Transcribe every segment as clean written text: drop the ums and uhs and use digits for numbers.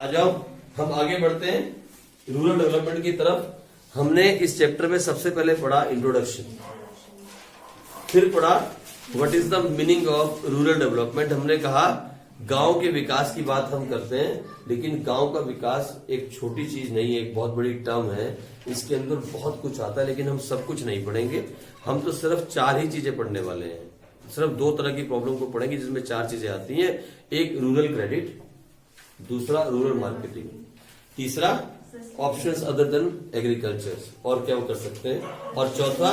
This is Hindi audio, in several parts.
आ जाओ, हम आगे बढ़ते हैं रूरल डेवलपमेंट की तरफ। हमने इस चैप्टर में सबसे पहले पढ़ा इंट्रोडक्शन, फिर पढ़ा what is the meaning of rural development. हमने कहा गांव के विकास की बात हम करते हैं, लेकिन गांव का विकास एक छोटी चीज नहीं है, एक बहुत बड़ी टर्म है। इसके अंदर बहुत कुछ आता है, लेकिन हम सब कुछ नहीं पढ़ेंगे। हम तो सिर्फ 4 ही चीजें पढ़ने वाले हैं। सिर्फ 2 तरह की प्रॉब्लम को पढ़ेंगे जिसमें 4 चीजें आती हैं। एक रूरल क्रेडिट, दूसरा रूरल मार्केटिंग, तीसरा ऑप्शंस अदर देन एग्रीकल्चर और क्या वो कर सकते हैं, और चौथा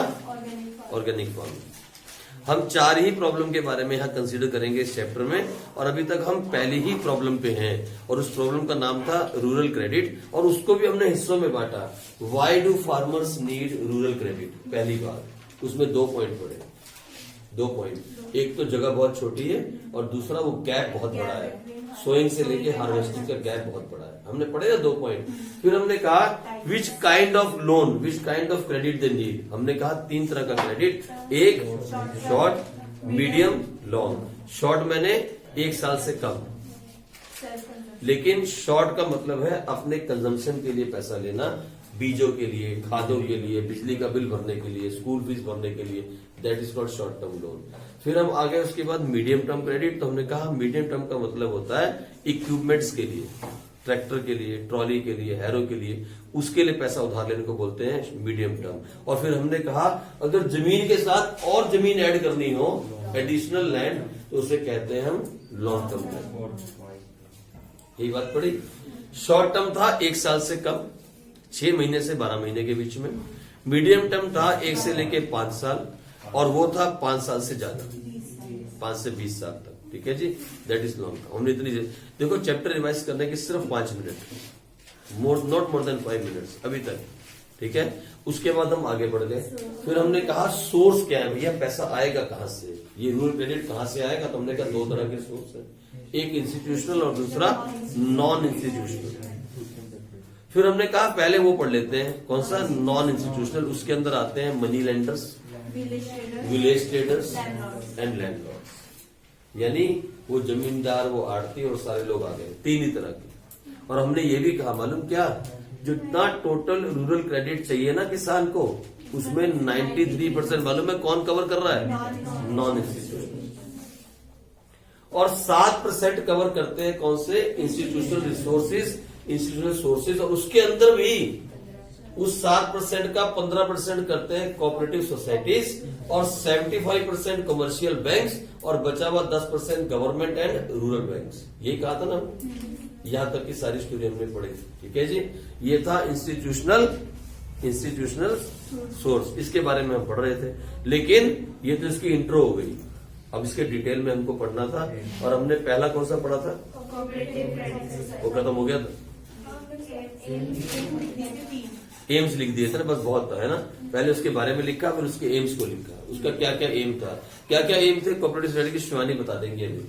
ऑर्गेनिक फार्मिंग। हम 4 ही प्रॉब्लम के बारे में यहाँ कंसीडर करेंगे इस चैप्टर में, और अभी तक हम पहली ही प्रॉब्लम पे हैं, और उस प्रॉब्लम का नाम था रूरल क्रेडिट, और उसको भी हमने हिस्सों में बांटा। Why do farmers need rural credit, पहली बात। उसमें 2 पॉइंट पड़े, 2 पॉइंट। एक तो जगह बहुत छोटी है, और दूसरा वो गैप बहुत बड़ा है, सोइंग से लेके हार्वेस्टिंग का गैप बहुत बड़ा है। हमने पढ़े ना 2 पॉइंट। फिर हमने कहा which kind of loan, which kind of credit they need. हमने कहा 3 तरह का क्रेडिट, एक शॉर्ट, मीडियम, लॉन्ग। शॉर्ट मैंने 1 साल से कम, लेकिन शॉर्ट का मतलब है अपने कंजम्पशन के लिए पैसा लेना, बीजों के लिए, खादों के लिए, बिजली का बिल भरने के लिए, स्कूल फीस भरने के लिए, that is called short term loan. फिर हम आगे उसके बाद मीडियम टर्म क्रेडिट। तो हमने कहा मीडियम टर्म का मतलब होता है इक्विपमेंट्स के लिए, ट्रैक्टर के लिए, ट्रॉली के लिए, हैरो के लिए, उसके लिए पैसा उधार लेने को बोलते हैं मीडियम टर्म। और फिर हमने कहा अगर जमीन के साथ और जमीन ऐड करनी हो, एडिशनल लैंड, तो उसे कहते हैं हम लॉन्ग टर्म लैंड। यही बात पड़ी। शॉर्ट टर्म था 1 साल से कम, 6 महीने से 12 महीने के बीच में। मीडियम टर्म था 1 से लेके 5 साल, और वो था 5 साल से ज्यादा, 5 से 20 साल तक। ठीक है जी, दैट इज लॉन्ग टर्म। हमने इतनी देखो, चैप्टर रिवाइज करने के सिर्फ 5 minute, not more than 5 minutes अभी तक। ठीक है, उसके बाद हम आगे बढ़ गए। फिर हमने कहा सोर्स क्या है भैया, पैसा आएगा कहां से, ये रूरल क्रेडिट कहां से आएगा। तो हमने कहा 2 तरह के सोर्स है, एक इंस्टीट्यूशनल और दूसरा नॉन इंस्टीट्यूशनल। फिर हमने कहा पहले वो पढ़ लेते हैं, कौन सा, नॉन इंस्टीट्यूशनल। उसके अंदर आते हैं money lenders, village traders and landlords, यानी वो जमींदार, वो आड़ती और सारे लोग आ गए, 3 ही तरह के। और हमने ये भी कहा, मालूम क्या, जितना टोटल रूरल क्रेडिट चाहिए ना किसान को, उसमें 93% मालूम है कौन कवर कर रहा है, नॉन इंस्टीट्यूशनल। और 7% कवर करते हैं कौन से, इंस्टीट्यूशनल रिसोर्सेज, इंस्टीट्यूशनल सोर्सेज। और उसके अंदर भी उस 7% का 15% करते हैं कोऑपरेटिव सोसाइटीज, और 75% कमर्शियल बैंक्स, और बचा हुआ 10% गवर्नमेंट एंड रूरल बैंक्स। यही कहा था ना, यहां तक की सारी स्टोरी हमने पढ़ी। ठीक है जी, ये था इंस्टीट्यूशनल सोर्स, इसके बारे में हम पढ़ रहे थे। लेकिन ये तो इसकी इंट्रो हो गई, अब इसके डिटेल में हमको पढ़ना था। और हमने पहला कौन सा पढ़ा था, वो खत्म हो गया था, एम्स लिख दिए थे ना, बस बहुत था, है ना। पहले उसके बारे में लिखा, फिर उसके एम्स को लिखा, उसका क्या क्या एम था, क्या क्या एम थे कोऑपरेटिव सोसाइटी की। शिवानी बता देंगे अभी।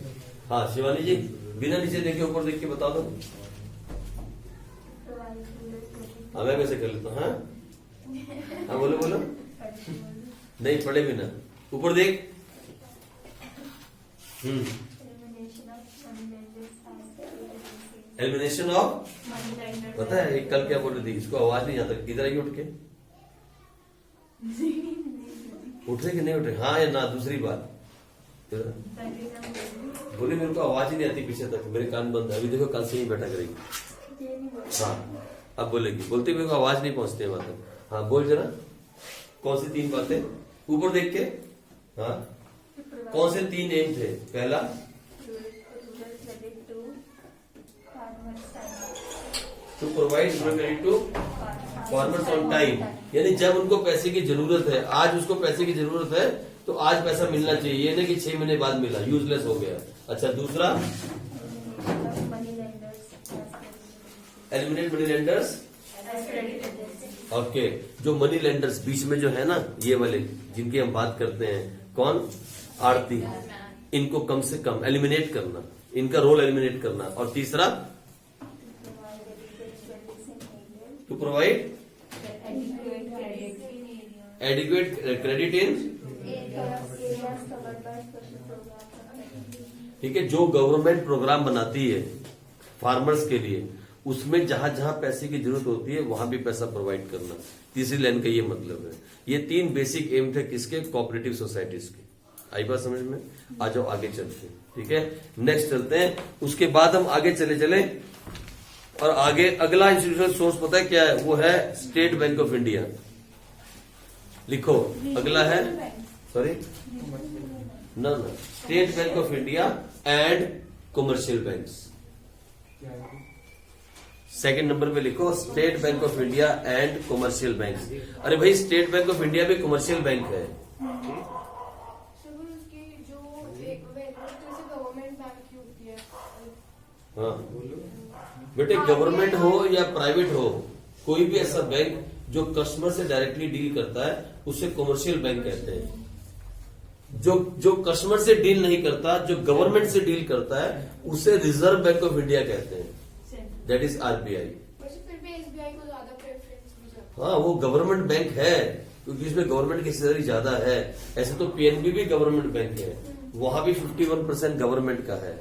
हाँ शिवानी जी, बिना नीचे देखे ऊपर देख के बता दो। हाँ मैं कैसे कर लेता हूँ। हाँ बोलो बोलो, नहीं पढ़े बिना, ऊपर देख। एलिमिनेशन ऑफ, पता है एक कल क्या बोल रही थी, इसको आवाज नहीं आता, इधर आइए उठ के, उठ रहे कि नहीं उठ रहे, हाँ या ना। दूसरी बात बोले, मेरे को आवाज ही नहीं आती पीछे तक, मेरे कान बंद है। अभी देखो कल से ही बैठा करेगी। हाँ अब बोलेगी, बोलते मेरे को आवाज नहीं पहुंचती है वहां तक। हाँ बोल जरा, कौन सी 3 बातें, ऊपर देख के। हाँ कौन से 3 एम थे, पहला to provide credit to farmers on time, यानी जब उनको पैसे की जरूरत है, आज उसको पैसे की जरूरत है तो आज पैसा मिलना चाहिए, ये नहीं कि 6 महीने बाद मिला, यूजलेस हो गया। अच्छा दूसरा, एलिमिनेट मनी लेंडर्स। ओके, जो मनी लेंडर्स बीच में जो है ना, ये वाले जिनकी हम बात करते हैं, कौन, आड़ती, इनको कम से कम एलिमिनेट करना, इनका रोल एलिमिनेट करना। और तीसरा, to provide adequate credit in, ठीक है, जो गवर्नमेंट प्रोग्राम बनाती है फार्मर्स के लिए, उसमें जहां जहां पैसे की जरूरत होती है वहां भी पैसा प्रोवाइड करना। तीसरी लाइन का ये मतलब है। ये 3 बेसिक एम थे किसके? कोऑपरेटिव सोसाइटीज के। आई बात समझ में? आ जाओ आगे चलते हैं, ठीक है, नेक्स्ट चलते हैं। उसके बाद हम आगे चले और आगे अगला इंस्टीट्यूशनल सोर्स पता है क्या है? वो है स्टेट बैंक ऑफ इंडिया। लिखो, अगला है, सॉरी ना, state bank of India and commercial banks. Second number पे लिखो state bank of India and commercial banks. अरे भाई, स्टेट बैंक ऑफ इंडिया भी कमर्शियल बैंक है। हाँ बेटे, गवर्नमेंट हो या प्राइवेट हो, कोई भी ऐसा बैंक जो कस्टमर से डायरेक्टली डील करता है उसे कमर्शियल बैंक कहते हैं। जो कस्टमर से डील नहीं करता, जो गवर्नमेंट से डील करता है, उसे रिजर्व बैंक ऑफ इंडिया कहते हैं, दैट इज आरबीआई। फिर भी एसबीआई को ज्यादा प्रेफरेंस। हाँ, वो गवर्नमेंट बैंक है क्योंकि इसमें गवर्नमेंट की हिस्सेदारी ज्यादा है। ऐसे तो पीएनबी भी गवर्नमेंट बैंक है, वहां भी 51% गवर्नमेंट का है।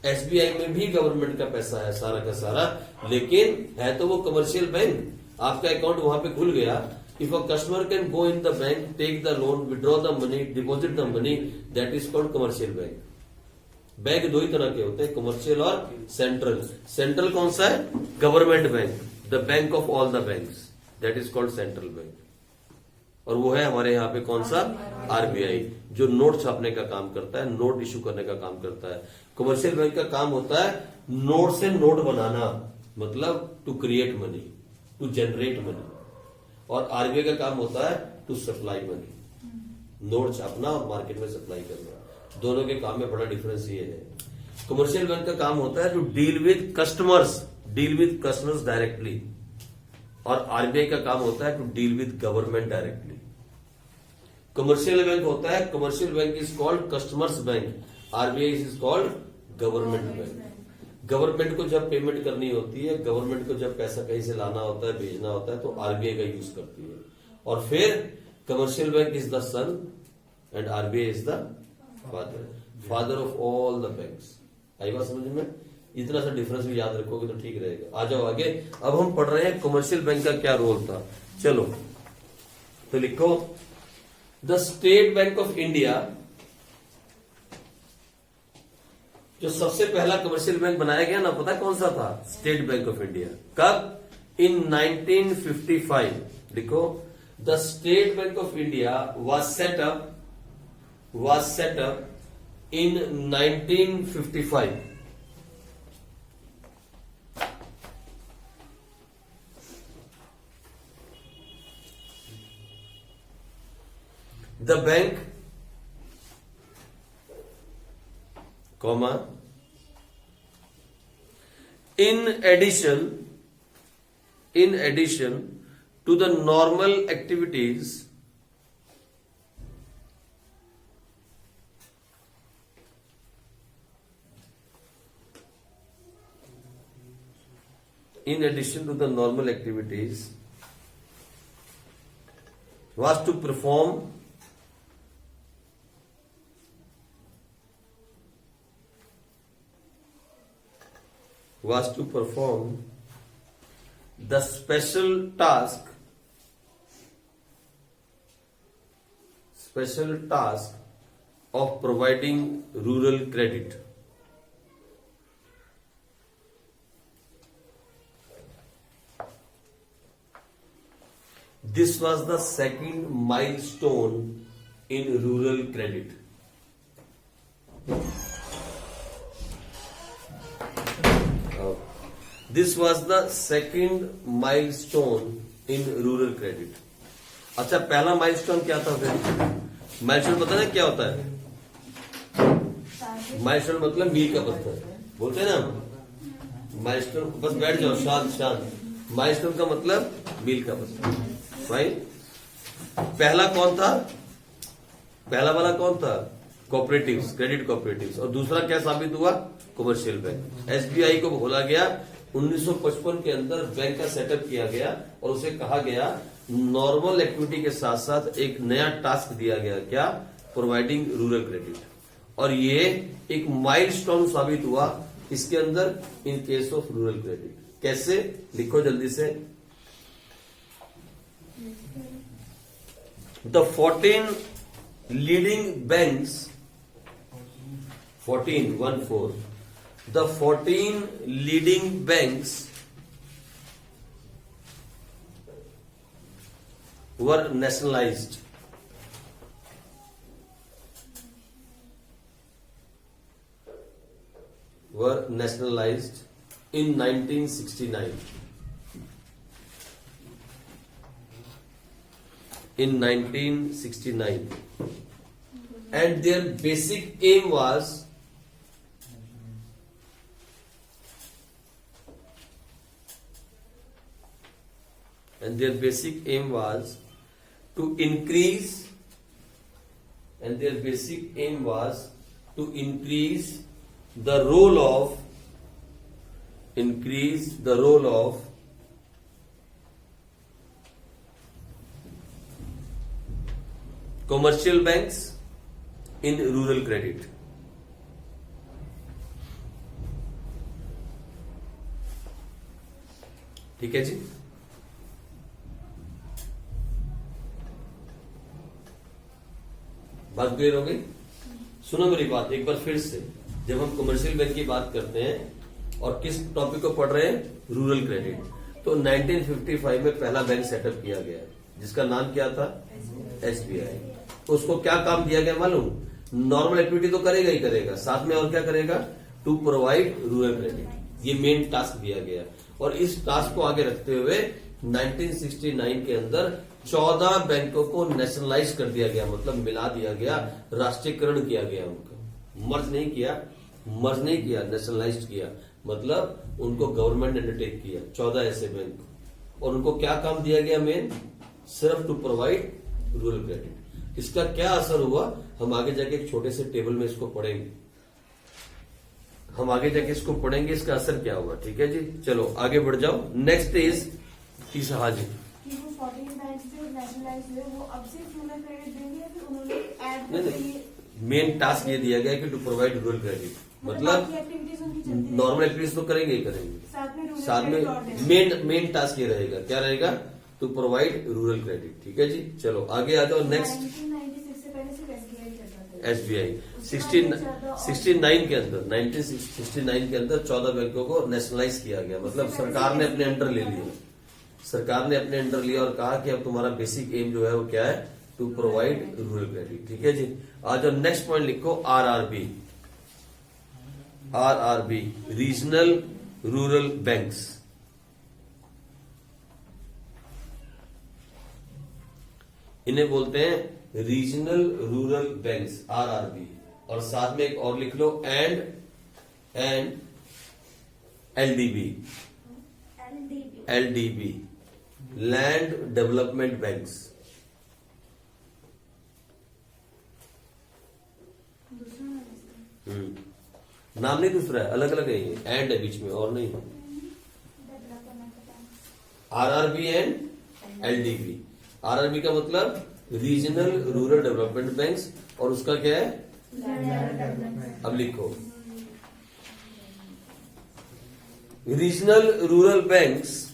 एसबीआई में भी गवर्नमेंट का पैसा है सारा का सारा, लेकिन है तो वो कमर्शियल बैंक। आपका अकाउंट वहां पे खुल गया, if a customer can go in the bank, take the loan, withdraw the money, deposit the money, that is called commercial bank. Bank 2 ही तरह के होते हैं, कमर्शियल और सेंट्रल। सेंट्रल कौन सा है? Government bank, the bank of all the banks, that is called central bank. और वो है हमारे यहाँ पे कौन सा? आरबीआई, जो नोट छापने का काम करता है, नोट इशू करने का काम करता है। कमर्शियल बैंक का काम होता है नोट से नोट बनाना, मतलब to create money, to generate money. और आरबीआई का काम होता है टू सप्लाई मनी, नोट छापना और मार्केट में सप्लाई करना। दोनों के काम में बड़ा डिफरेंस ये है। कमर्शियल बैंक का काम होता है to deal with customers directly, और आरबीआई का काम होता है to deal with government directly. Commercial bank होता है, commercial bank is called customers bank, RBI is called government bank. Government को जब पेमेंट करनी होती है, गवर्नमेंट को जब पैसा कहीं से लाना होता है, भेजना होता है, तो आरबीआई का यूज करती है। और फिर commercial bank is the son and RBI is the father of all the banks. आई बात समझ में? इतना सा डिफरेंस भी याद रखोगे तो ठीक रहेगा। आ जाओ आगे। अब हम पढ़ रहे हैं कमर्शियल बैंक का क्या रोल था। चलो तो लिखो, the state bank of India, जो सबसे पहला कमर्शियल बैंक बनाया गया ना, पता कौन सा था? State bank of India. कब? इन 1955। लिखो, the state bank of India was set up in 1955। The bank, comma, in addition to the normal activities was to perform the special task of providing rural credit. This was the second milestone in rural credit. This was the second milestone in rural credit. अच्छा, पहला माइलस्टोन क्या था? फिर माइलस्टोन पता है क्या होता है? माइलस्टोन मतलब मील का पत्थर बोलते हैं ना। माइलस्टोन, बस बैठ जाओ शांत। माइलस्टोन का मतलब मील का पत्थर। भाई, पहला कौन था? पहला वाला कौन था? Cooperatives, credit cooperatives. और दूसरा क्या साबित हुआ? Commercial bank. एसबीआई को बोला गया 1955 के अंदर बैंक का सेटअप किया गया और उसे कहा गया नॉर्मल एक्टिविटी के साथ साथ एक नया टास्क दिया गया, क्या? Providing rural credit. और ये एक माइलस्टोन साबित हुआ इसके अंदर in case of rural credit. कैसे? लिखो जल्दी से। The 14 leading banks, 14 the 14 leading banks were nationalized in 1969. In 1969, and their basic aim was to increase the role of commercial banks in rural credit. ठीक है जी। बात क्लियर हो गई? सुनो मेरी बात एक बार फिर से। जब हम कमर्शियल बैंक की बात करते हैं और किस टॉपिक को पढ़ रहे हैं, रूरल क्रेडिट, तो 1955 में पहला बैंक सेटअप किया गया जिसका नाम क्या था? एसबीआई। उसको क्या काम दिया गया मालूम? नॉर्मल एक्टिविटी तो करेगा ही करेगा, साथ में और क्या करेगा? To provide rural credit. ये मेन टास्क दिया गया और इस टास्क को आगे रखते हुए 1969 के अंदर 14 बैंकों को नेशनलाइज कर दिया गया, मतलब मिला दिया गया, राष्ट्रीयकरण किया गया उनका। मर्ज नहीं किया, नेशनलाइज किया, मतलब उनको गवर्नमेंट ने अंडरटेक किया 14 ऐसे बैंक। और उनको क्या काम दिया गया? मेन सिर्फ टू प्रोवाइड रूरल क्रेडिट। इसका क्या असर हुआ हम आगे जाके एक छोटे से टेबल में इसको पढ़ेंगे, इसका असर क्या हुआ। ठीक है जी, चलो आगे बढ़ जाओ। नेक्स्ट इज तीसरा। हाँ जी, कि वो 14 बैंक्स जो नेशनलाइज हुए वो अब सिर्फ रूरल क्रेडिट देंगे या फिर उन्होंने ऐड नहीं, मेन टास्क ये दिया गया कि टू प्रोवाइड रूरल क्रेडिट, मतलब एक्टिविटीज उनकी चलती नॉर्मल एक्टिविटीज तो करेंगे ही करेंगे, साथ में मेन टास्क ये रहेगा, क्या रहेगा? To provide rural credit. ठीक है जी, चलो आगे आ जाओ। नेक्स्ट 1996 से पहले सिर्फ एसबीआई चलता था। एसबीआई 1969 के अंदर 14 बैंकों को नेशनलाइज किया गया, मतलब सरकार ने अपने अंडर ले लिया और कहा कि अब तुम्हारा बेसिक एम जो है वो क्या है? To provide rural credit. ठीक है जी, आज और नेक्स्ट पॉइंट लिखो आरआरबी, रीजनल रूरल बैंक्स। इन्हें बोलते हैं रीजनल रूरल बैंक्स, आरआरबी। और साथ में एक और लिख लो, एंड एलडीबी, लैंड डेवलपमेंट बैंक्स। नाम नहीं दूसरा है, अलग अलग है ये, एंड है बीच में और नहीं। RRB and एलडीबी। आरआरबी का मतलब रीजनल रूरल डेवलपमेंट बैंक्स, और उसका क्या है? अब लिखो, regional rural banks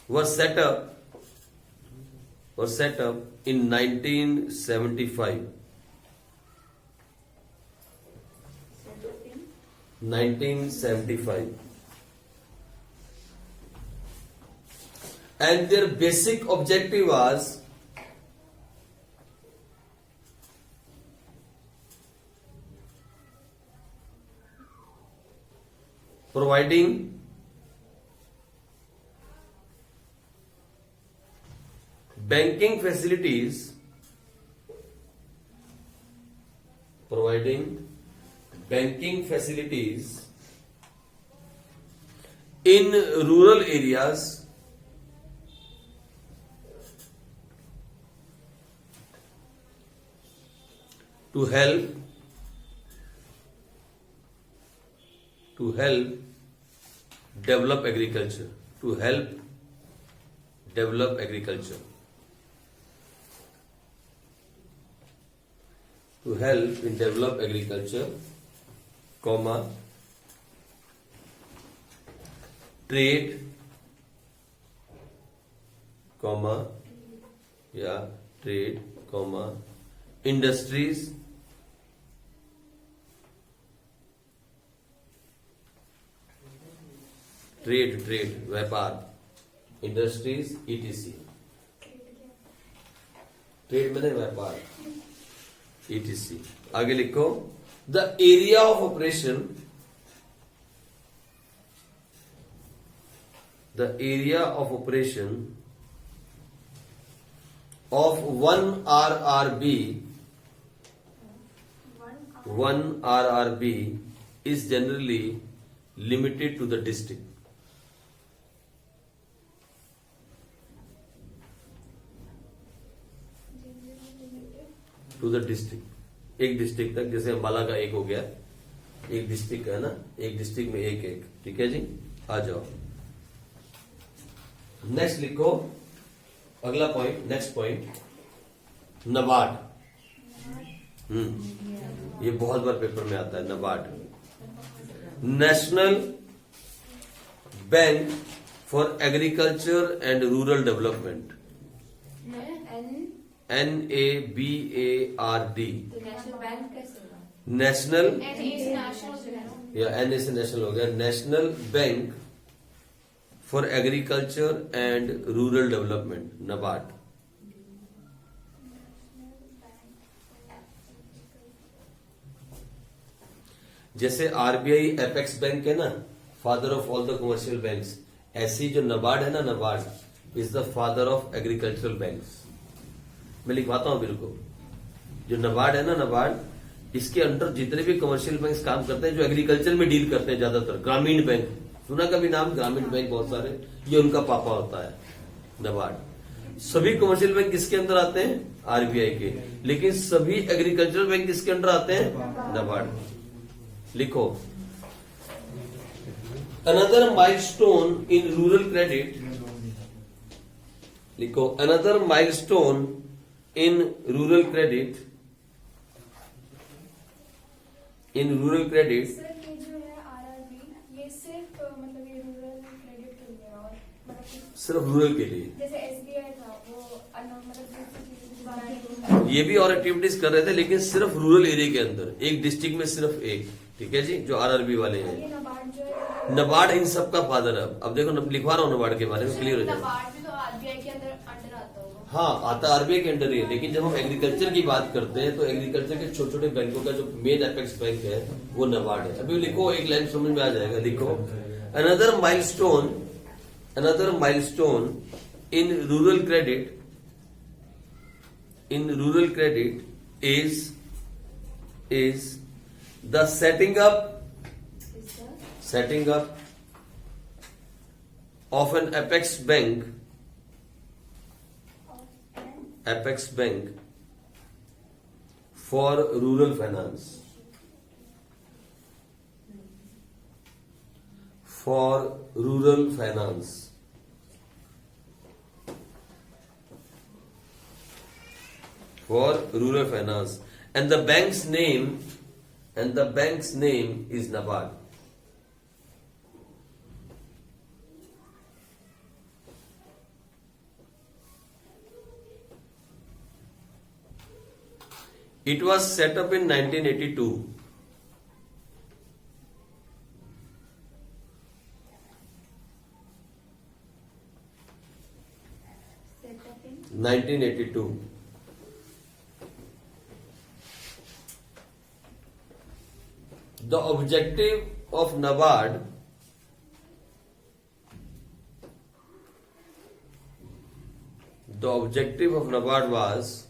were set up in 1975. 1975. And their basic objective was providing banking facilities in rural areas to help develop agriculture, comma, trade comma या ट्रेड कॉमा इंडस्ट्रीज ट्रेड व्यापार इंडस्ट्रीज ईटीसी ट्रेड मैंने व्यापार ईटीसी आगे लिखो the area of operation the area of operation of one RRB is generally limited to the district. To the district एक डिस्ट्रिक्ट तक जैसे अंबाला का एक हो गया एक डिस्ट्रिक्ट है ना एक डिस्ट्रिक्ट में एक एक ठीक है जी आ जाओ नेक्स्ट लिखो अगला पॉइंट नेक्स्ट पॉइंट नबार्ड ये बहुत बार पेपर में आता है NABARD national bank for agriculture and rural development NABARD national bank कैसे होगा? नेशनल नेशनल या एन से नेशनल हो गया national bank for agriculture and rural development NABARD जैसे आरबीआई एपेक्स बैंक है ना father of all the commercial banks ऐसी जो नबार्ड है ना NABARD is the father of agricultural banks मैं लिखवाता हूं बिल्कुल जो नबार्ड है ना नबार्ड इसके अंडर जितने भी कमर्शियल बैंक काम करते हैं जो एग्रीकल्चर में डील करते हैं ज्यादातर ग्रामीण बैंक सुना कभी नाम ग्रामीण बैंक बहुत सारे ये उनका पापा होता है नबार्ड सभी कमर्शियल बैंक किसके अंदर आते हैं आरबीआई के लेकिन सभी एग्रीकल्चरल बैंक किसके अंडर आते हैं नबार्ड लिखो another milestone in rural credit लिखो another milestone in rural credit sir ये जो है आरआरबी ये सिर्फ मतलब ये रूरल क्रेडिट के लिए और मतलब सिर्फ रूरल के लिए जैसे एसबीआई था वो मतलब ये भी और एक्टिविटीज कर रहे थे लेकिन सिर्फ रूरल एरिया के अंदर एक डिस्ट्रिक्ट में सिर्फ एक ठीक है जी जो आरआरबी वाले हैं ये नबार्ड जो है नबार्ड इन सब का फादर है अब देखो लिखवा रहा हूँ नबार्ड के बारे में क्लियर हो जाए नबार्ड भी तो आरबीआई के अंदर अंडर आता होगा हाँ आता आरबीआई के अंडर ही है लेकिन जब हम एग्रीकल्चर की बात करते हैं तो एग्रीकल्चर के छोटे छोटे बैंकों का जो मेन एपेक्स बैंक है वो नबार्ड है अभी लिखो एक लाइन समझ में आ जाएगा लिखो another milestone in rural credit is the setting up of an apex bank for rural finance and the bank's name is NABARD. It was set up in 1982. Set up in 1982. The objective of NABARD was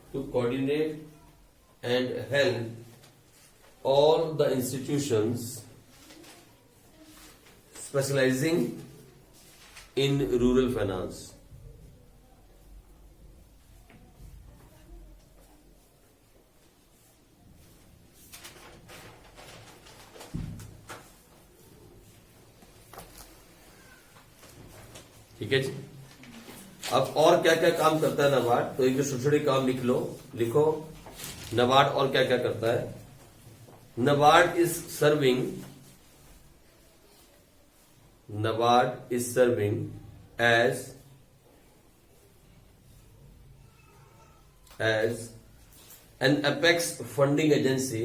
to coordinate and help all the institutions specializing in rural finance. ठीक है जी। अब और क्या क्या काम करता है नाबार्ड, तो एक जो छोटे छोटे काम लिखो नाबार्ड और क्या क्या करता है। NABARD is serving as an apex funding agency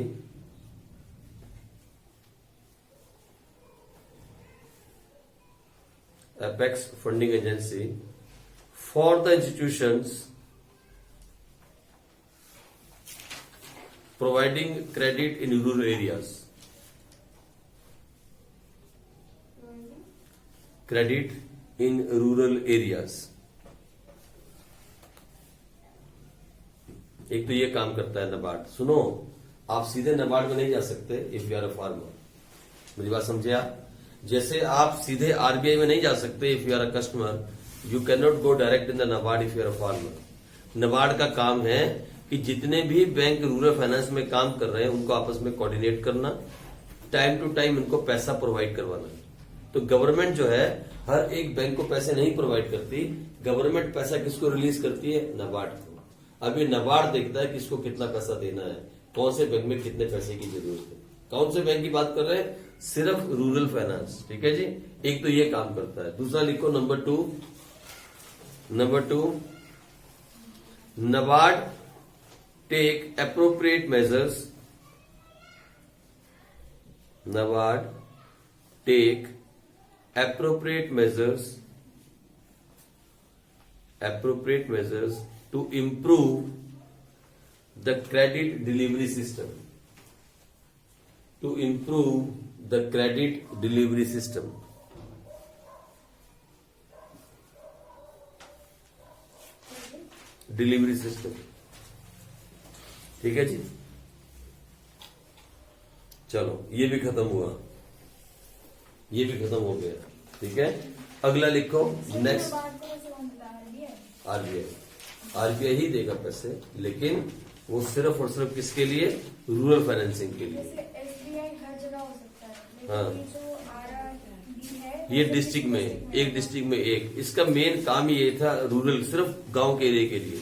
for the institutions providing credit in rural areas. Credit in rural areas. एक तो ये काम करता है नाबार्ड। सुनो, आप सीधे नाबार्ड में नहीं जा सकते if you are a farmer. मेरी बात समझे आप? जैसे आप सीधे आरबीआई में नहीं जा सकते if you are a customer, you can not go direct in the NABARD if you are a farmer. NABARD का काम है कि जितने भी बैंक रूरल फाइनेंस में काम कर रहे हैं उनको आपस में कोऑर्डिनेट करना, टाइम टू टाइम इनको पैसा प्रोवाइड करवाना। तो गवर्नमेंट जो है हर एक बैंक को पैसे नहीं प्रोवाइड करती, गवर्नमेंट पैसा किसको रिलीज करती है? नाबार्ड को। अभी नाबार्ड देखता है किसको कितना पैसा देना है, कौन से बैंक में कितने पैसे की जरूरत है। कौन से बैंक की बात कर रहे हैं? सिर्फ रूरल फाइनेंस। ठीक है जी, एक तो ये काम करता है। दूसरा लिखो number two, NABARD take appropriate measures. NABARD take appropriate measures to improve the credit delivery system. ठीक है जी, चलो ये भी खत्म हुआ, ये भी खत्म हो गया। ठीक है, अगला लिखो नेक्स्ट। आरबीआई ही देगा पैसे, लेकिन वो सिर्फ और सिर्फ किसके लिए? रूरल फाइनेंसिंग के लिए। एसबीआई हर जगह हो सकता है, हाँ, जो आरबीआई है ये डिस्ट्रिक्ट में एक इसका मेन काम ये था, रूरल सिर्फ गांव के एरिया के लिए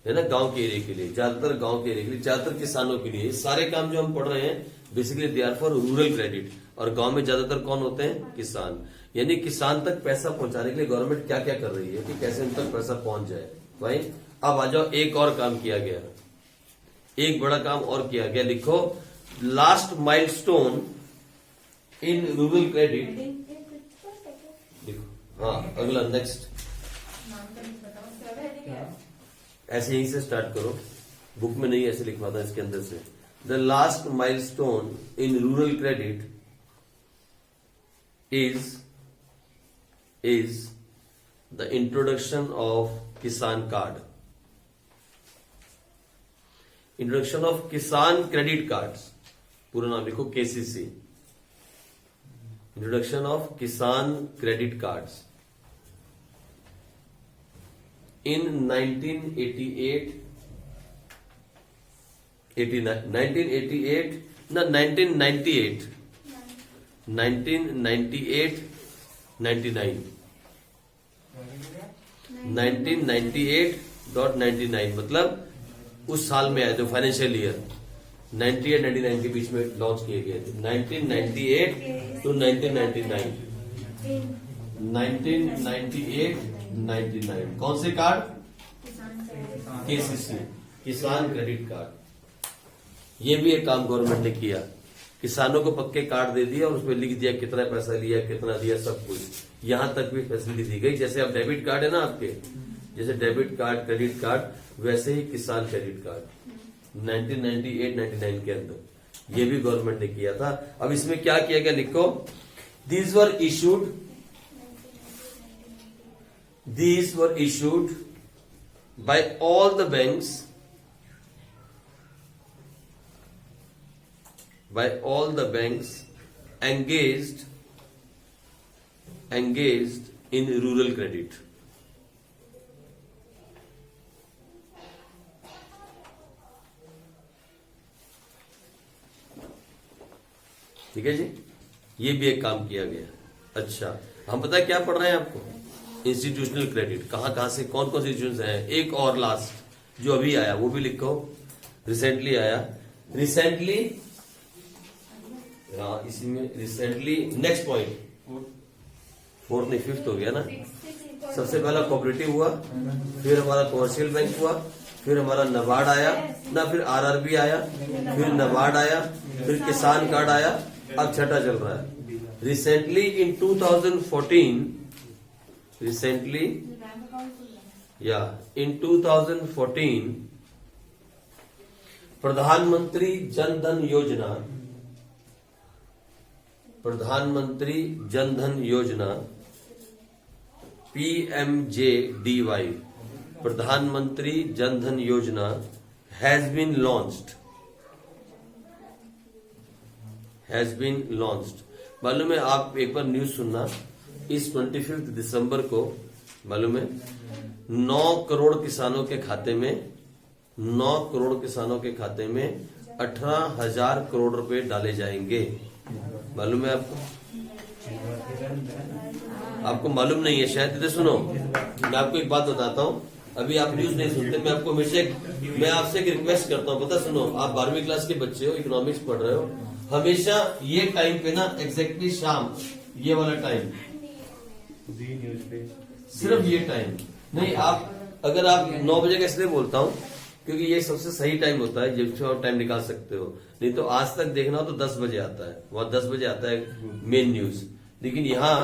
है ना, गांव के एरिया के लिए, ज्यादातर गांव के एरिया के लिए, ज्यादातर किसानों के लिए। सारे काम जो हम पढ़ रहे हैं basically they are for rural credit. और गांव में ज्यादातर कौन होते हैं? किसान। यानी किसान तक पैसा पहुंचाने के लिए गवर्नमेंट क्या क्या कर रही है कि कैसे उन तक पैसा पहुंच जाए। भाई अब आ जाओ, एक और काम किया गया, एक बड़ा काम और किया गया। लिखो last milestone in rural credit. लिखो, हाँ अगला नेक्स्ट, ऐसे यहीं से स्टार्ट करो, बुक में नहीं ऐसे लिखवाता इसके अंदर से। The last milestone in rural credit is the introduction of Kisan card. Introduction of Kisan credit cards. पूरा नाम लिखो KCC. Introduction of Kisan credit cards. In 1988, 1998.99 मतलब उस साल में आया, जो फाइनेंशियल ईयर 98-99 के बीच में लॉन्च किए गए थे। 1998 to 1999, 1998-99 कौन से कार्ड? केसीसी, किसान क्रेडिट कार्ड। ये भी एक काम गवर्नमेंट ने किया, किसानों को पक्के कार्ड दे दिया और उसमें लिख दिया कितना पैसा लिया, कितना दिया, सब कुछ। यहां तक भी फैसिलिटी दी गई। जैसे अब डेबिट कार्ड है ना आपके, जैसे डेबिट कार्ड, क्रेडिट कार्ड, वैसे ही किसान क्रेडिट कार्ड 1998-99 के अंदर ये भी गवर्नमेंट ने किया था। अब इसमें क्या किया गया? लिखो these were issued by all the banks, engaged in rural credit. ठीक है जी, ये भी एक काम किया गया। अच्छा, हम पता है क्या पढ़ रहे हैं आपको? इंस्टीट्यूशनल क्रेडिट कहाँ से कौन कौन से इंस्टीट्यूशन है। एक और लास्ट जो अभी आया वो भी लिखो, रिसेंटली आया, रिसेंटली, इसी में रिसेंटली, नेक्स्ट पॉइंट, फोर्थ नहीं फिफ्थ हो गया ना। सबसे पहला कोऑपरेटिव हुआ, फिर हमारा कमर्शियल बैंक हुआ, फिर हमारा नाबार्ड आया ना, फिर आरआरबी आया, फिर नाबार्ड आया, फिर किसान कार्ड आया, अब छठा चल रहा है। रिसेंटली इन 2014, रिसेंटली या इन 2014 प्रधानमंत्री जन धन योजना, प्रधानमंत्री जन धन योजना PMJDY, प्रधानमंत्री जन धन योजना हैज बीन लॉन्च्ड। मालूम है, आप एक बार न्यूज सुनना, इस 25 दिसंबर को मालूम है 9 करोड़ किसानों के खाते में, 9 करोड़ किसानों के खाते में 18,000 करोड़ रुपए डाले जाएंगे। मालूम है आपको? आपको मालूम नहीं है शायद। इधर सुनो, मैं आपको एक बात बताता हूँ, अभी आप न्यूज नहीं सुनते, मैं आपको हमेशा मैं आपसे एक रिक्वेस्ट करता हूँ, पता सुनो, आप 12वीं क्लास के बच्चे हो, इकोनॉमिक्स पढ़ रहे हो, हमेशा ये टाइम पे ना एग्जैक्टली शाम, ये वाला टाइम, सिर्फ ये टाइम नहीं, आप अगर आप 9 बजे का इसलिए बोलता हूँ क्योंकि ये सबसे सही टाइम होता है जिससे आप टाइम निकाल सकते हो। नहीं तो आज तक देखना हो तो 10 बजे आता है, वहां 10 बजे आता है मेन न्यूज। लेकिन यहाँ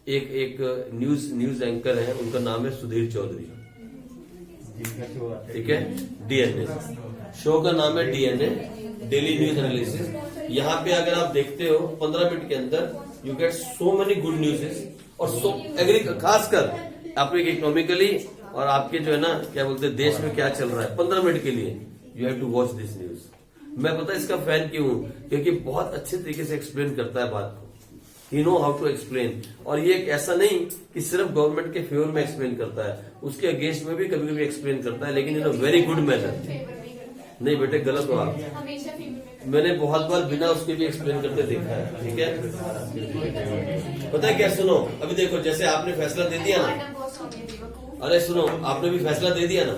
एक न्यूज एंकर है, उनका नाम है सुधीर चौधरी, ठीक है, डीएनए शो का नाम है, डीएनए डेली न्यूज एनालिसिस। यहाँ पे अगर आप देखते हो 15 मिनट के अंदर you get so many good न्यूज़ेस, और सो एग्री, खासकर आपको इकोनॉमिकली और आपके जो है ना क्या बोलते हैं देश में क्या चल रहा है, 15 मिनट के लिए you have to watch this news. मैं पता है इसका फैन क्यों हूं, क्योंकि बहुत अच्छे तरीके से एक्सप्लेन करता है बात को, you know how to explain. और ये ऐसा नहीं कि सिर्फ गवर्नमेंट के फेवर में एक्सप्लेन करता है, उसके अगेंस्ट में भी कभी कभी एक्सप्लेन करता है, लेकिन इन अ वेरी गुड मैनर। नहीं बेटे, गलत हो आप, मैंने बहुत बार बिना उसके भी एक्सप्लेन करते देखा है, ठीक है। पता है क्या, सुनो, अभी देखो, जैसे आपने फैसला दे दिया ना, अरे सुनो, आपने भी फैसला दे दिया ना,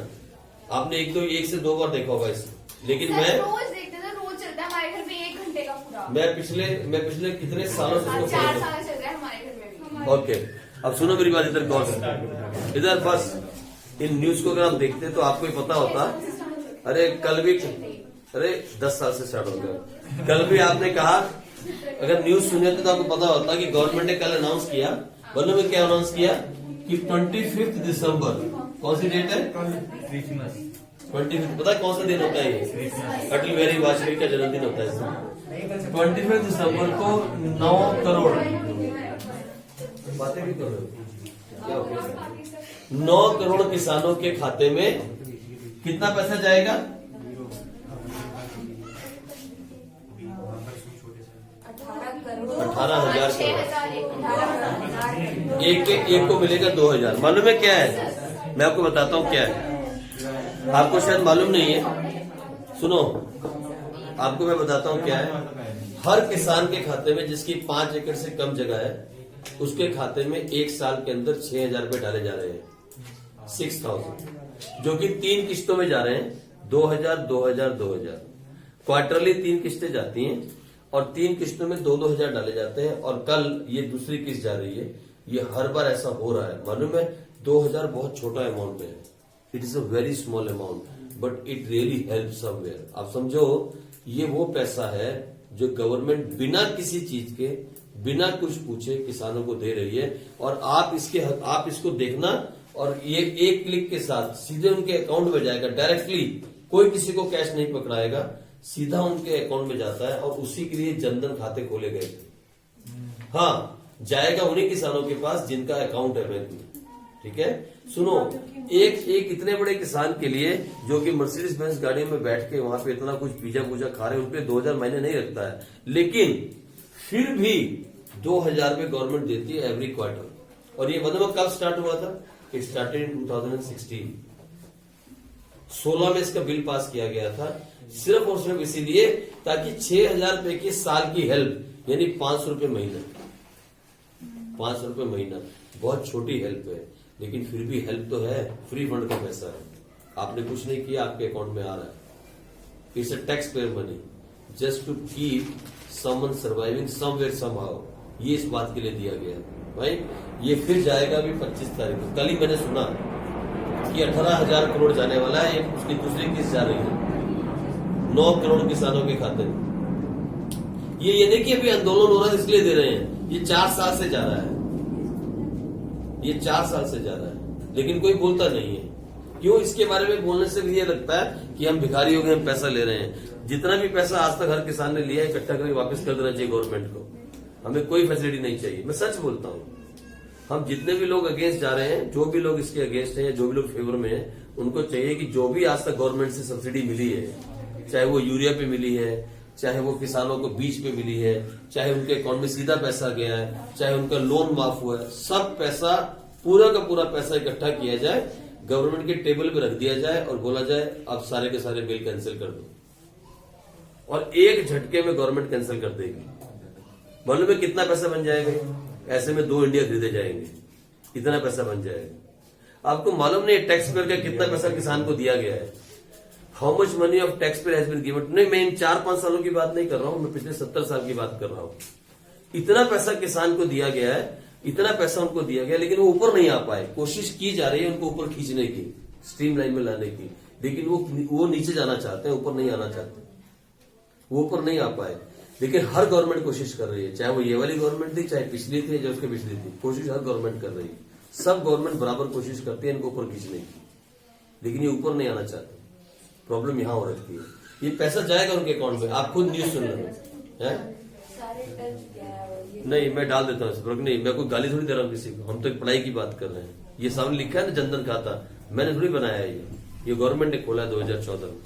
आपने एक से दो बार देखा होगा इसे, लेकिन मैं रोज देखते थे, रोज चलता है हमारे घर में 1 घंटे का पूरा। मैं पिछले कितने सालों से 4 साल चल रहा है हमारे घर में भी। ओके, अब सुनो मेरी बात, इधर गौर से, इधर बस इन न्यूज को अगर आप देखते तो आपको ही पता होता। अरे कल भी, अरे 10 साल से स्टार्ट हो गया, कल भी आपने कहा, अगर न्यूज सुने तो आपको पता होता कि गवर्नमेंट ने कल अनाउंस किया, बोलो में क्या अनाउंस किया कि 25 दिसंबर, कौन सी डेट है, 25, पता है कौन सा दिन होता है ये, अटल बिहारी वाजपेयी का जन्मदिन होता है। 25 दिसंबर को 9 करोड़, बातें भी करो, क्या हो गया, 9 करोड़ किसानों के खाते में कितना पैसा जाएगा, 18,000 करोड़। एक को मिलेगा 2,000। मालूम है क्या है, मैं आपको बताता हूँ क्या है, आपको शायद मालूम नहीं है, सुनो, आपको मैं बताता हूँ क्या है। हर किसान के खाते में जिसकी 5 एकड़ से कम जगह है, उसके खाते में 1 साल के अंदर 6,000 रुपए डाले जा रहे हैं, 6,000, जो कि 3 किस्तों में जा रहे हैं, 2,000, 2,000, 2,000। क्वार्टरली 3 किस्तें जाती हैं और 3 किस्तों में 2-2 हजार डाले जाते हैं, और कल ये दूसरी किस्त जा रही है। ये हर बार ऐसा हो रहा है, मालूम है 2,000 बहुत छोटा अमाउंट है, it is a very small amount, but it really help somewhere. आप समझो, ये वो पैसा है जो गवर्नमेंट बिना किसी चीज के, बिना कुछ पूछे किसानों को दे रही है, और आप इसको देखना, और ये एक क्लिक के साथ सीधे उनके अकाउंट में जाएगा डायरेक्टली, कोई किसी को कैश नहीं पकड़ाएगा, सीधा उनके अकाउंट में जाता है, और उसी के लिए जनधन खाते खोले गए थे। हाँ, जाएगा उन्हीं किसानों के पास जिनका अकाउंट है बैंक में, ठीक है। सुनो, एक इतने बड़े किसान के लिए जो कि मर्सिडीज बेंज गाड़ी में बैठ के वहां पे इतना कुछ पिज्जा पूजा खा रहे हैं, उनपे 2,000 महीने नहीं लगता है, लेकिन फिर भी 2,000 रुपए गवर्नमेंट देती है एवरी क्वार्टर। और ये मतलब कब स्टार्ट हुआ था, इट स्टार्टेड इन 2016, 16 में इसका बिल पास किया गया था, सिर्फ और सिर्फ इसीलिए ताकि 6,000 रुपए की साल की हेल्प, यानी 500 रुपए महीना, 500 रुपए महीना बहुत छोटी हेल्प है, लेकिन फिर भी हेल्प तो है, फ्री फंड का पैसा है, आपने कुछ नहीं किया, आपके अकाउंट में आ रहा है। It's a tax payer money just to keep someone surviving somewhere somehow, ये इस बात के लिए दिया गया है भाई। ये फिर जाएगा भी 25 तारीख को। कल ही मैंने सुना कि 18,000 करोड़ जाने वाला है, उसकी दूसरी किस्त जा रही है 9 करोड़ किसानों के खाते में। ये नहीं कि अभी आंदोलन हो रहा है इसलिए दे रहे हैं, ये 4 साल से जा रहा है, ये 4 साल से जा रहा है, लेकिन कोई बोलता नहीं है। क्यों? इसके बारे में बोलने से भी ये लगता है कि हम भिखारी हो गए, हम पैसा ले रहे हैं। जितना भी पैसा आज तक हर किसान ने लिया है, इकट्ठा करके वापस कर देना चाहिए गवर्नमेंट को। हमें कोई फैसिलिटी नहीं चाहिए, मैं सच बोलता हूँ। हम जितने भी लोग अगेंस्ट जा रहे हैं, जो भी लोग इसके अगेंस्ट हैं, जो भी लोग फेवर में हैं, उनको चाहिए कि जो भी आज तक गवर्नमेंट से सब्सिडी मिली है, चाहे वो यूरिया पे मिली है, चाहे वो किसानों को बीज पे मिली है, चाहे उनके अकाउंट में सीधा पैसा गया है, चाहे उनका लोन माफ हुआ है, सब पैसा, पूरा का पूरा पैसा इकट्ठा किया जाए, गवर्नमेंट के टेबल पे रख दिया जाए और बोला जाए अब सारे के सारे बिल कैंसिल कर दो, और एक झटके में गवर्नमेंट कैंसिल कर देगी। मालूम है कितना पैसा बन जाएगा? ऐसे में 2 इंडिया खरीदे जाएंगे, इतना पैसा बन जाएगा। आपको मालूम नहीं टैक्स पेयर का कितना पैसा किसान को दिया गया है? How much money of tax payer has been given? नहीं, मैं इन 4-5 सालों की बात नहीं कर रहा हूं, मैं पिछले 70 साल की बात कर रहा हूं। इतना पैसा किसान को दिया गया है, इतना पैसा उनको दिया गया, लेकिन वो ऊपर नहीं आ पाए। कोशिश की जा रही है उनको ऊपर खींचने की, स्ट्रीमलाइन में लाने की, लेकिन वो नीचे जाना चाहते हैं, ऊपर नहीं आना चाहते, वो ऊपर नहीं आ पाए। लेकिन हर गवर्नमेंट कोशिश कर रही है, चाहे वो ये वाली गवर्नमेंट थी, चाहे पिछली थी, जो उसके पिछली थी, कोशिश हर गवर्नमेंट कर रही है। सब गवर्नमेंट बराबर कोशिश करती है इनको ऊपर खींचने की, लेकिन ये ऊपर नहीं आना चाहते। प्रॉब्लम यहां हो रखी है। ये पैसा जाएगा उनके अकाउंट में, आप खुद न्यूज सुन रहे हैं। नहीं, मैं डाल देता हूँ इस पर, नहीं मैं कोई गाली थोड़ी दे रहा हूँ किसी को, हम तो एक पढ़ाई की बात कर रहे हैं। ये सामने लिखा है ना जनधन खाता, मैंने थोड़ी बनाया है, ये गवर्नमेंट ने खोला है 2014 में,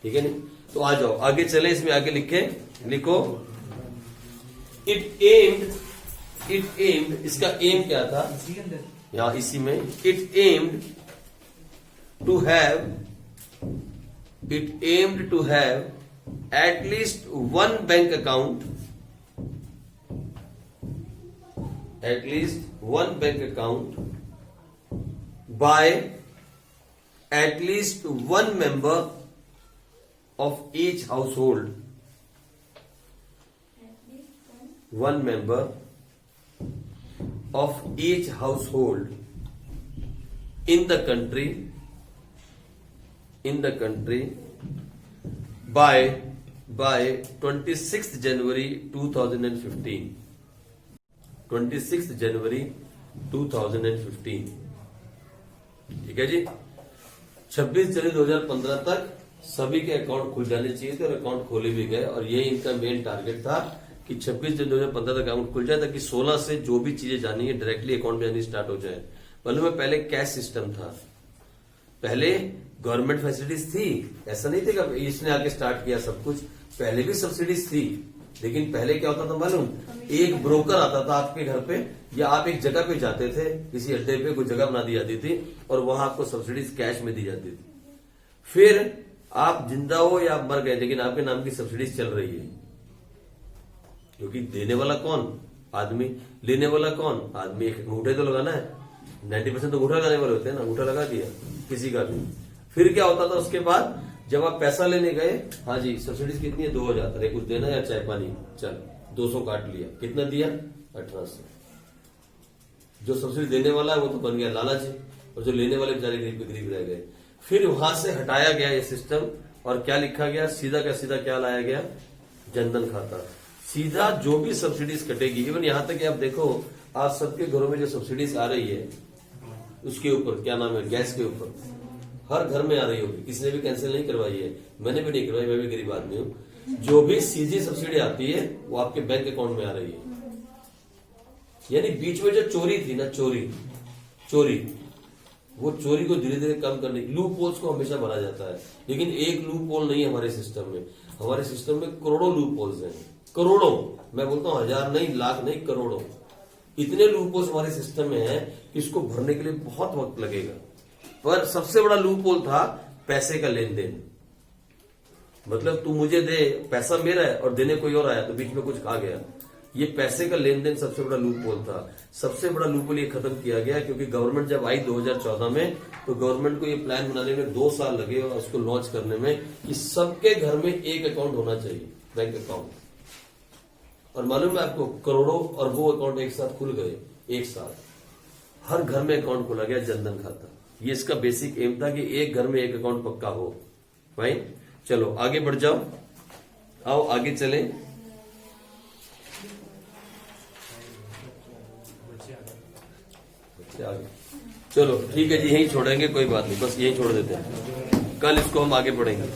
ठीक है नहीं? तो आ जाओ आगे चले, इसमें आगे लिखो इट एम्ड, इसका एम क्या था? यहां इसी में it aimed to have at least one bank account by at least one member of each household. One member of each household in the country by 26th January 2015. 26th January 2015, ठीक है जी। 26 जनवरी 2015 तक सभी के अकाउंट खुल जाने चाहिए थे, और अकाउंट खोले भी गए, और यही इनका मेन टारगेट था कि 26 जनवरी 2015 तक अकाउंट खुल जाए, ताकि 16 से जो भी चीजें जानी है डायरेक्टली अकाउंट में आनी स्टार्ट हो जाए। मालूम है पहले कैश सिस्टम था, पहले गवर्नमेंट फैसिलिटीज थी, ऐसा नहीं था कि इसने आके स्टार्ट किया सब कुछ, पहले भी सब्सिडीज थी। लेकिन पहले क्या होता था मालूम? एक ब्रोकर आता था आपके घर पे, या आप एक जगह पे जाते थे, किसी अड्डे पे कोई जगह बना दी जाती थी, और वहां आपको सब्सिडीज कैश में दी जाती थी। फिर आप जिंदा हो या आप मर गए, लेकिन आपके नाम की सब्सिडीज चल रही है, क्योंकि देने वाला कौन? आदमी। लेने वाला कौन? आदमी। एक अंगूठे तो लगाना है, 90% तो अंगूठा लगाने वाले होते हैं ना, अंगूठा लगा दिया किसी का भी। फिर क्या होता था उसके बाद, जब आप पैसा लेने गए, हाँ जी सब्सिडीज कितनी है? 2000, अरे कुछ देना या चाय पानी, चल 200 काट लिया, कितना दिया? 1800। जो सब्सिडी देने वाला है वो तो बन गया लालची, और जो लेने वाले बेचारे गरीब रह गए। फिर वहां से हटाया गया ये सिस्टम, और क्या लिखा गया? सीधा का सीधा क्या लाया गया? जनधन खाता। सीधा जो भी सब्सिडीज कटेगी, इवन यहां तक कि आप देखो आज सबके घरों में जो सब्सिडीज आ रही है, उसके ऊपर क्या नाम है, गैस के ऊपर हर घर में आ रही होगी, किसी ने भी कैंसिल नहीं करवाई है, मैंने भी नहीं करवाई, मैं भी गरीब आदमी हूं। जो भी सीधी सब्सिडी आती है वो आपके बैंक अकाउंट में आ रही है। यानी बीच में जो चोरी थी ना, चोरी वो चोरी को धीरे धीरे कम करने, लूप होल्स को हमेशा भरा जाता है, लेकिन एक लूप होल नहीं है हमारे सिस्टम में। हमारे सिस्टम में करोड़ों लूप होल्स हैं, करोड़ों, मैं बोलता हूं 1000 नहीं, लाख नहीं, करोड़ों। इतने लूप होल्स हमारे सिस्टम में है कि इसको भरने के लिए बहुत वक्त लगेगा। पर सबसे बड़ा लूप होल था पैसे का लेन देन। मतलब तू मुझे दे, पैसा मेरा है और देने कोई और आया तो बीच में कुछ खा गया, ये पैसे का लेन देन सबसे बड़ा लूप होल था। सबसे बड़ा लूप होल ये खत्म किया गया क्योंकि गवर्नमेंट जब आई 2014 में, तो गवर्नमेंट को ये प्लान बनाने में 2 साल लगे और उसको लॉन्च करने में कि सबके घर में एक अकाउंट होना चाहिए, बैंक अकाउंट। और मालूम है आपको, करोड़ों और वो अकाउंट एक साथ खुल गए, एक साथ हर घर में अकाउंट खोला गया, जनधन खाता। ये इसका बेसिक एम था कि एक घर में एक अकाउंट पक्का हो। भाई चलो आगे बढ़ जाओ, आओ आगे चले। आगे चलो ठीक है जी, यहीं छोड़ेंगे, कोई बात नहीं, बस यहीं छोड़ देते हैं, कल इसको हम आगे बढ़ेंगे।